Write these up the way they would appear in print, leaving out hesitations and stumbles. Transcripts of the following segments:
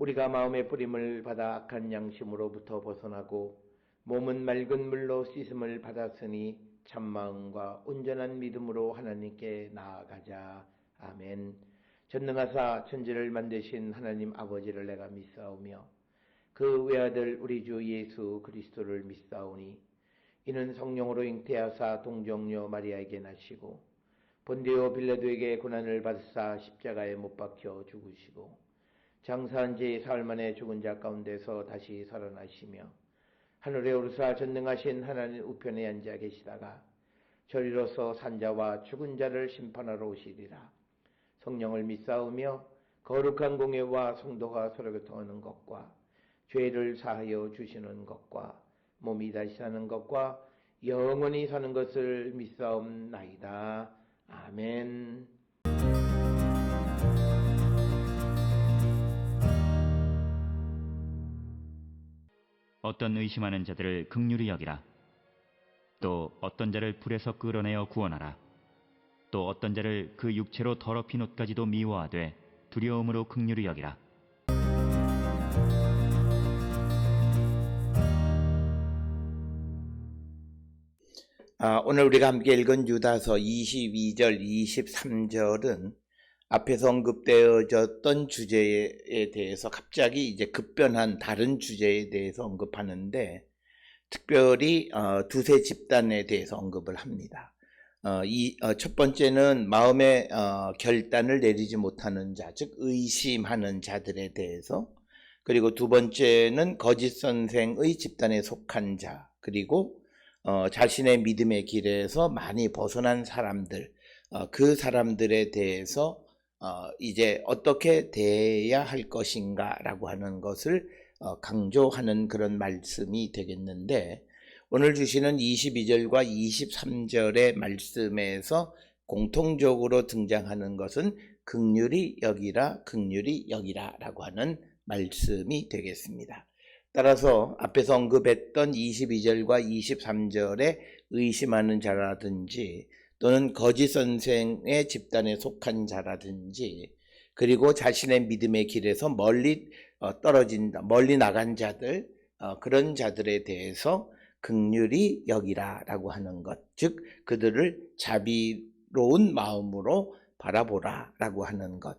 우리가 마음의 뿌림을 받아 악한 양심으로부터 벗어나고 몸은 맑은 물로 씻음을 받았으니 참마음과 온전한 믿음으로 하나님께 나아가자. 아멘. 전능하사 천지를 만드신 하나님 아버지를 내가 믿사오며 그 외아들 우리 주 예수 그리스도를 믿사오니 이는 성령으로 잉태하사 동정녀 마리아에게 나시고 본디오 빌라도에게 고난을 받으사 십자가에 못 박혀 죽으시고 장사한 지 사흘 만에 죽은 자 가운데서 다시 살아나시며 하늘에 오르사 전능하신 하나님 우편에 앉아 계시다가 저리로서 산자와 죽은 자를 심판하러 오시리라. 성령을 믿사오며 거룩한 공예와 성도가 서로 교통하는 것과 죄를 사하여 주시는 것과 몸이 다시 사는 것과 영원히 사는 것을 믿사옵나이다. 아멘. 어떤 의심하는 자들을 긍휼히 여기라. 또 어떤 자를 불에서 끌어내어 구원하라. 또 어떤 자를 그 육체로 더럽힌 옷까지도 미워하되 두려움으로 긍휼히 여기라. 오늘 우리가 함께 읽은 유다서 22절, 23절은 앞에서 언급되어졌던 주제에 대해서 갑자기 이제 급변한 다른 주제에 대해서 언급하는데 특별히 두세 집단에 대해서 언급을 합니다. 첫 번째는 마음의 결단을 내리지 못하는 자, 즉 의심하는 자들에 대해서, 그리고 두 번째는 거짓 선생의 집단에 속한 자, 그리고 자신의 믿음의 길에서 많이 벗어난 사람들, 그 사람들에 대해서 이제 어떻게 대해야 할 것인가 라고 하는 것을 강조하는 그런 말씀이 되겠는데, 오늘 주시는 22절과 23절의 말씀에서 공통적으로 등장하는 것은 긍휼히 여기라, 긍휼히 여기라 라고 하는 말씀이 되겠습니다. 따라서 앞에서 언급했던 22절과 23절에 의심하는 자라든지 또는 거짓 선생의 집단에 속한 자라든지, 그리고 자신의 믿음의 길에서 멀리 떨어진다, 멀리 나간 자들, 그런 자들에 대해서 긍휼히 여기라 라고 하는 것, 즉 그들을 자비로운 마음으로 바라보라 라고 하는 것.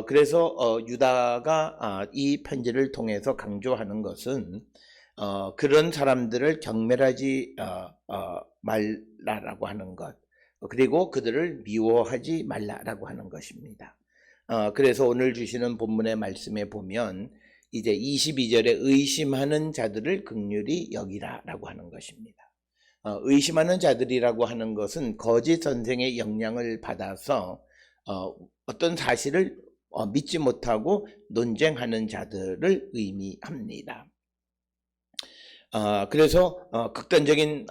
그래서 유다가 이 편지를 통해서 강조하는 것은 그런 사람들을 경멸하지 말라라고 하는 것, 그리고 그들을 미워하지 말라라고 하는 것입니다. 그래서 오늘 주시는 본문의 말씀에 보면 이제 22절에 의심하는 자들을 긍휼히 여기라라고 하는 것입니다. 의심하는 자들이라고 하는 것은 거짓 선생의 영향을 받아서 어떤 사실을 믿지 못하고 논쟁하는 자들을 의미합니다. 그래서 극단적인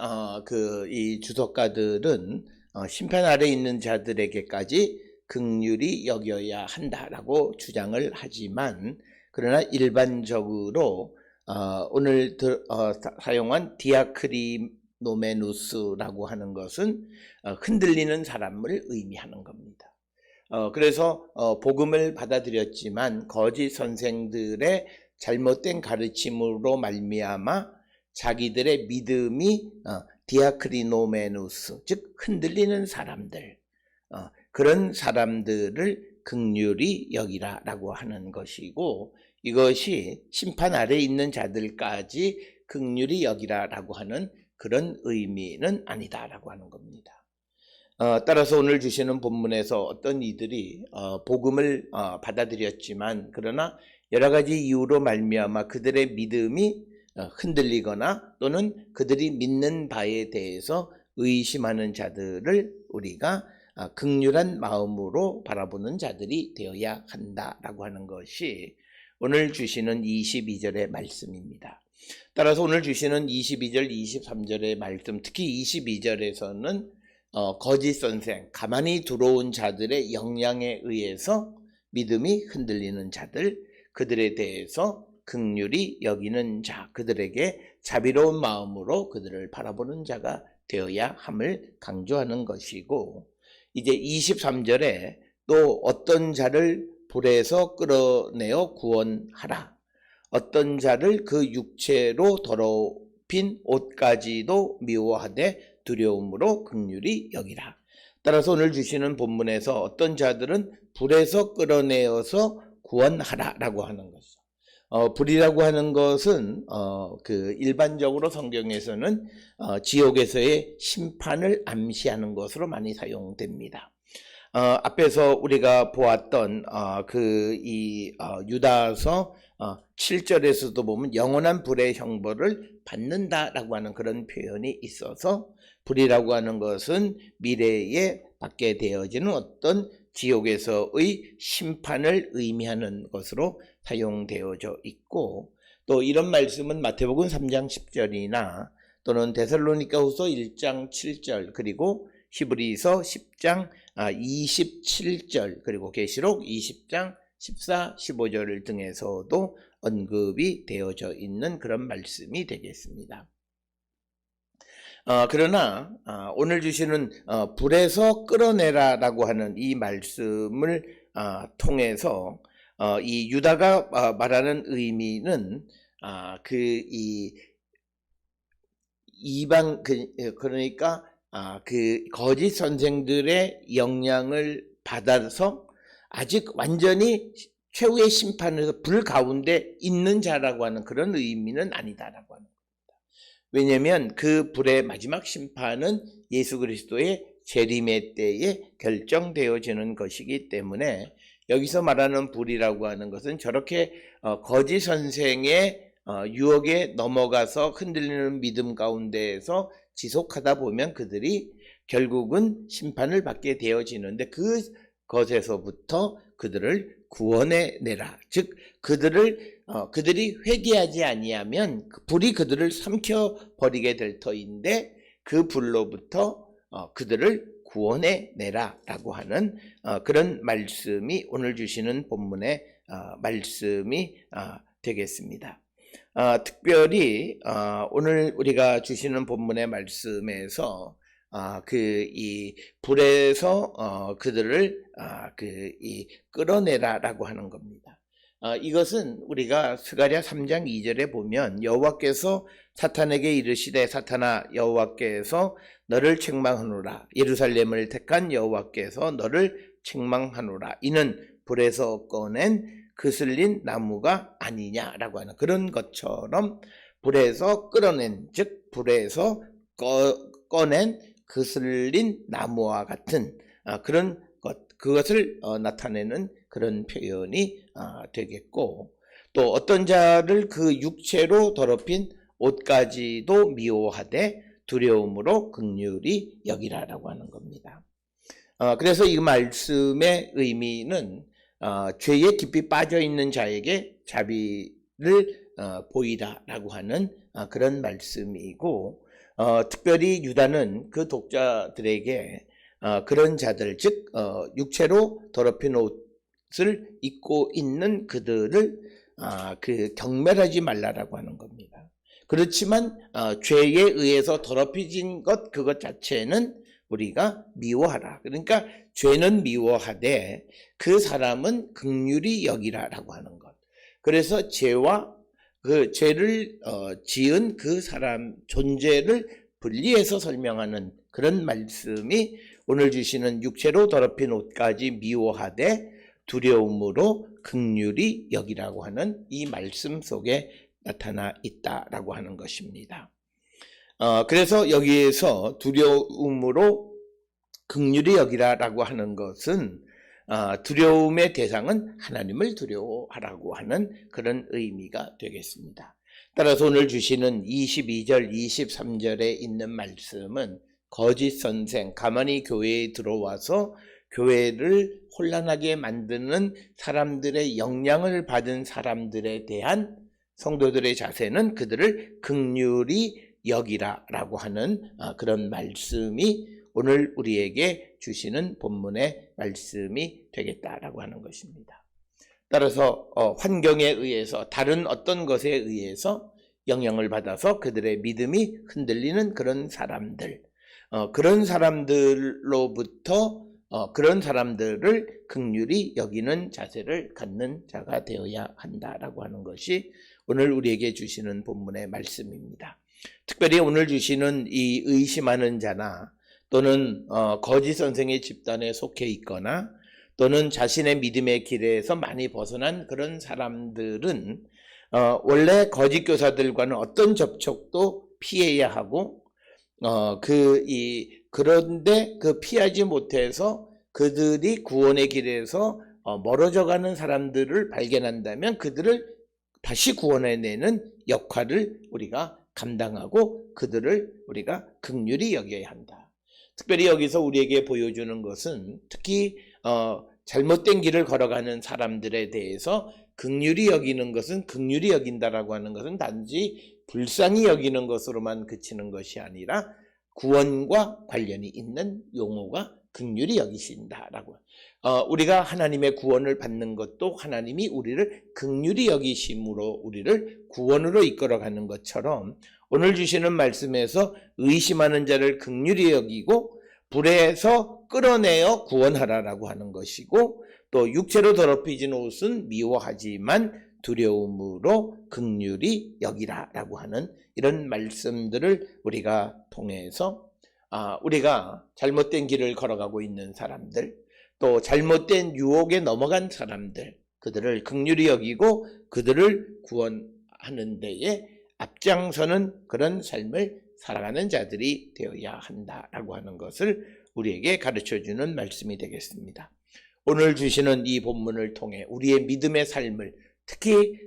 이 주석가들은 심판 아래 있는 자들에게까지 긍휼히 여겨야 한다라고 주장을 하지만, 그러나 일반적으로 오늘 사용한 디아크리노메누스라고 하는 것은 흔들리는 사람을 의미하는 겁니다. 그래서 복음을 받아들였지만 거짓 선생들의 잘못된 가르침으로 말미암아 자기들의 믿음이 디아크리노메누스, 즉 흔들리는 사람들, 그런 사람들을 긍휼히 여기라 라고 하는 것이고, 이것이 심판 아래 있는 자들까지 긍휼히 여기라 라고 하는 그런 의미는 아니다 라고 하는 겁니다. 따라서 오늘 주시는 본문에서 어떤 이들이 복음을 받아들였지만 그러나 여러 가지 이유로 말미암아 그들의 믿음이 흔들리거나 또는 그들이 믿는 바에 대해서 의심하는 자들을 우리가 긍휼한 마음으로 바라보는 자들이 되어야 한다라고 하는 것이 오늘 주시는 22절의 말씀입니다. 따라서 오늘 주시는 22절, 23절의 말씀, 특히 22절에서는 거짓 선생, 가만히 들어온 자들의 영향에 의해서 믿음이 흔들리는 자들, 그들에 대해서 긍휼히 여기는 자, 그들에게 자비로운 마음으로 그들을 바라보는 자가 되어야 함을 강조하는 것이고, 이제 23절에 또 어떤 자를 불에서 끌어내어 구원하라. 어떤 자를 그 육체로 더럽힌 옷까지도 미워하되 두려움으로 긍휼히 여기라. 따라서 오늘 주시는 본문에서 어떤 자들은 불에서 끌어내어서 구원하라라고 하는 것이죠. 불이라고 하는 것은 그 일반적으로 성경에서는 지옥에서의 심판을 암시하는 것으로 많이 사용됩니다. 앞에서 우리가 보았던 유다서 7절에서도 보면 영원한 불의 형벌을 받는다라고 하는 그런 표현이 있어서 불이라고 하는 것은 미래에 받게 되어지는 어떤 지옥에서의 심판을 의미하는 것으로 사용되어져 있고, 또 이런 말씀은 마태복음 3장 10절이나 또는 데살로니가후서 1장 7절 그리고 히브리서 10장 27절 그리고 계시록 20장 14, 15절 등에서도 언급이 되어져 있는 그런 말씀이 되겠습니다. 그러나 오늘 주시는 불에서 끌어내라 라고 하는 이 말씀을 통해서 이 유다가 말하는 의미는 그러니까 그 거짓 선생들의 영향을 받아서 아직 완전히 최후의 심판에서 불 가운데 있는 자라고 하는 그런 의미는 아니다라고 하는 겁니다. 왜냐하면 그 불의 마지막 심판은 예수 그리스도의 재림의 때에 결정되어지는 것이기 때문에 여기서 말하는 불이라고 하는 것은 저렇게 거짓 선생의 유혹에 넘어가서 흔들리는 믿음 가운데에서 지속하다 보면 그들이 결국은 심판을 받게 되어지는데 그것에서부터 그들을 구원해내라. 즉 그들이 회개하지 아니하면 불이 그들을 삼켜버리게 될 터인데 그 불로부터 그들을 구원해내라 라고 하는 그런 말씀이 오늘 주시는 본문의 말씀이 되겠습니다. 특별히 오늘 우리가 주시는 본문의 말씀에서 이 불에서 그들을 끌어내라라고 하는 겁니다. 이것은 우리가 스가랴 3장 2절에 보면 여호와께서 사탄에게 이르시되 사탄아 여호와께서 너를 책망하노라. 예루살렘을 택한 여호와께서 너를 책망하노라. 이는 불에서 꺼낸 그슬린 나무가 아니냐라고 하는 그런 것처럼 불에서 끌어낸, 즉 불에서 꺼낸 그슬린 나무와 같은 그런 그것을 나타내는 그런 표현이 되겠고, 또 어떤 자를 그 육체로 더럽힌 옷까지도 미워하되 두려움으로 긍휼히 여기라라고 하는 겁니다. 그래서 이 말씀의 의미는 죄에 깊이 빠져 있는 자에게 자비를 보이라라고 하는 그런 말씀이고, 특별히 유다는 그 독자들에게 그런 자들, 즉 육체로 더럽힌 옷을 입고 있는 그들을 경멸하지 말라라고 하는 겁니다. 그렇지만 죄에 의해서 더럽혀진 그것 자체는 우리가 미워하라. 그러니까 죄는 미워하되 그 사람은 긍휼히 여기라라고 하는 것. 그래서 죄와 그 죄를 지은 그 사람 존재를 분리해서 설명하는 그런 말씀이 오늘 주시는 육체로 더럽힌 옷까지 미워하되 두려움으로 긍휼히 여기라고 하는 이 말씀 속에 나타나 있다라고 하는 것입니다. 그래서 여기에서 두려움으로 긍휼히 여기라라고 하는 것은 두려움의 대상은 하나님을 두려워하라고 하는 그런 의미가 되겠습니다. 따라서 오늘 주시는 22절, 23절에 있는 말씀은 거짓 선생, 가만히 교회에 들어와서 교회를 혼란하게 만드는 사람들의 영향을 받은 사람들에 대한 성도들의 자세는 그들을 긍휼히 여기라라고 하는 그런 말씀이 오늘 우리에게 주시는 본문의 말씀이 되겠다라고 하는 것입니다. 따라서 환경에 의해서 다른 어떤 것에 의해서 영향을 받아서 그들의 믿음이 흔들리는 그런 사람들, 그런 사람들로부터 그런 사람들을 긍휼히 여기는 자세를 갖는 자가 되어야 한다라고 하는 것이 오늘 우리에게 주시는 본문의 말씀입니다. 특별히 오늘 주시는 이 의심하는 자나 또는 거짓 선생의 집단에 속해 있거나 또는 자신의 믿음의 길에서 많이 벗어난 그런 사람들은 원래 거짓 교사들과는 어떤 접촉도 피해야 하고 그런데 피하지 못해서 그들이 구원의 길에서 멀어져가는 사람들을 발견한다면 그들을 다시 구원해내는 역할을 우리가 감당하고 그들을 우리가 긍휼히 여겨야 한다. 특별히 여기서 우리에게 보여주는 것은 특히 잘못된 길을 걸어가는 사람들에 대해서 긍휼히 여기는 것은 긍휼히 여긴다라고 하는 것은 단지 불쌍히 여기는 것으로만 그치는 것이 아니라 구원과 관련이 있는 용어가 긍휼히 여기신다라고. 우리가 하나님의 구원을 받는 것도 하나님이 우리를 긍휼히 여기심으로 우리를 구원으로 이끌어가는 것처럼 오늘 주시는 말씀에서 의심하는 자를 긍휼히 여기고 불에서 끌어내어 구원하라라고 하는 것이고 또 육체로 더럽혀진 옷은 미워하지만 두려움으로 긍휼히 여기라라고 하는 이런 말씀들을 우리가 통해서 우리가 잘못된 길을 걸어가고 있는 사람들 또 잘못된 유혹에 넘어간 사람들 그들을 긍휼히 여기고 그들을 구원하는 데에 앞장서는 그런 삶을 살아가는 자들이 되어야 한다라고 하는 것을 우리에게 가르쳐주는 말씀이 되겠습니다. 오늘 주시는 이 본문을 통해 우리의 믿음의 삶을 특히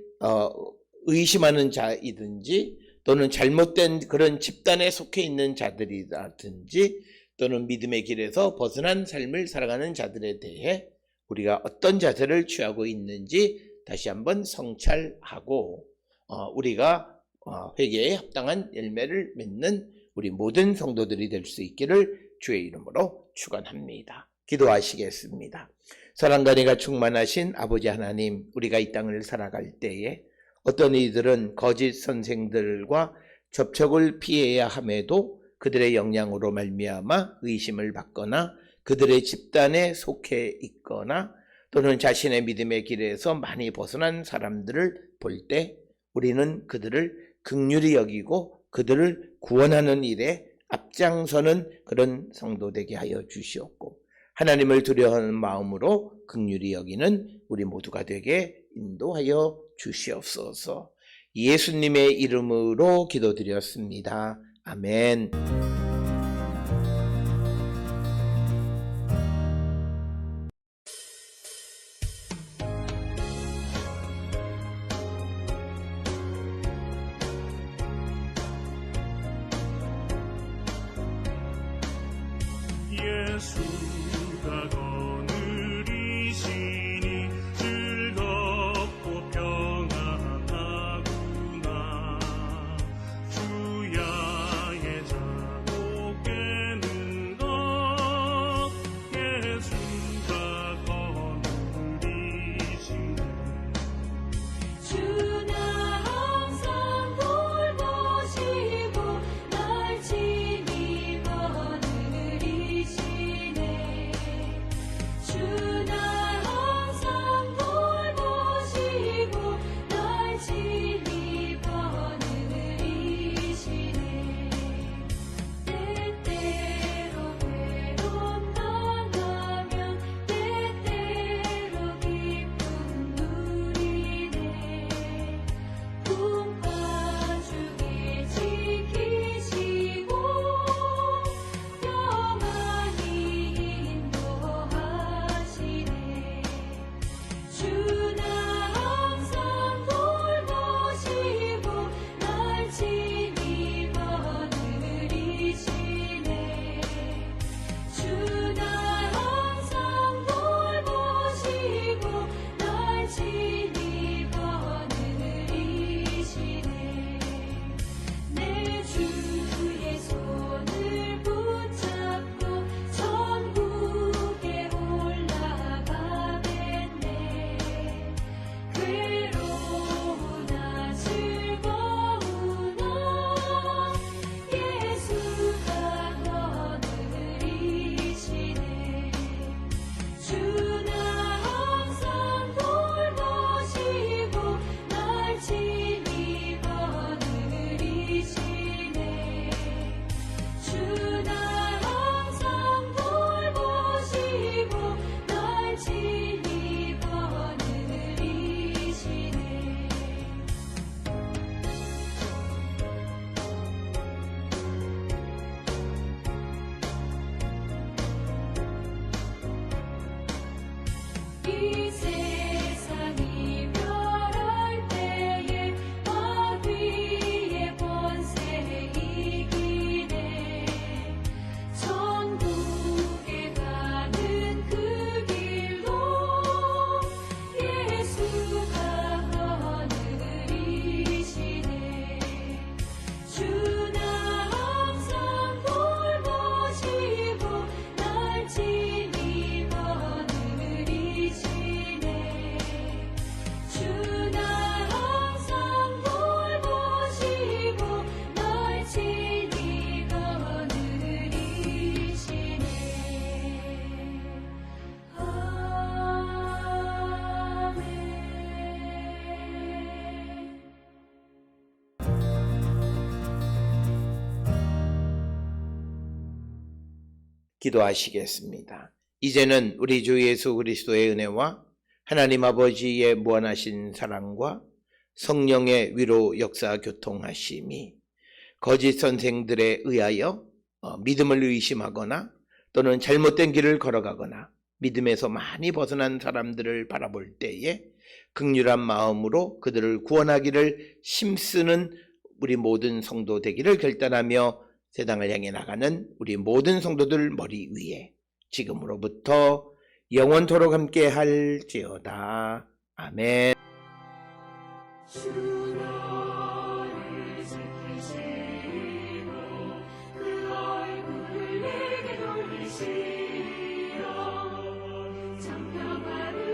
의심하는 자이든지 또는 잘못된 그런 집단에 속해 있는 자들이라든지 또는 믿음의 길에서 벗어난 삶을 살아가는 자들에 대해 우리가 어떤 자세를 취하고 있는지 다시 한번 성찰하고 우리가 회개에 합당한 열매를 맺는 우리 모든 성도들이 될 수 있기를 주의 이름으로 축원합니다. 기도하시겠습니다. 사랑과 은혜가 충만하신 아버지 하나님, 우리가 이 땅을 살아갈 때에 어떤 이들은 거짓 선생들과 접촉을 피해야 함에도 그들의 영향으로 말미암아 의심을 받거나 그들의 집단에 속해 있거나 또는 자신의 믿음의 길에서 많이 벗어난 사람들을 볼 때 우리는 그들을 긍휼히 여기고 그들을 구원하는 일에 앞장서는 그런 성도 되게 하여 주시옵고 하나님을 두려워하는 마음으로 긍휼히 여기는 우리 모두가 되게 인도하여 주시옵소서. 예수님의 이름으로 기도드렸습니다. 아멘. 예수가 거느리시니 즐겁고 평안하구나. 주야의 자고 깨는 것 예수가 거느리시니 주나 항상 돌보시고 날 친히 거느리시네. 기도하시겠습니다. 이제는 우리 주 예수 그리스도의 은혜와 하나님 아버지의 무한하신 사랑과 성령의 위로 역사 교통하심이 거짓 선생들에 의하여 믿음을 의심하거나 또는 잘못된 길을 걸어가거나 믿음에서 많이 벗어난 사람들을 바라볼 때에 긍휼한 마음으로 그들을 구원하기를 힘쓰는 우리 모든 성도 되기를 결단하며 세상을 향해 나가는 우리 모든 성도들 머리 위에 지금으로부터 영원토록 함께 할지어다. 아멘. 주 너를 지키시고 그 얼굴을 내게 돌리시어 정평화를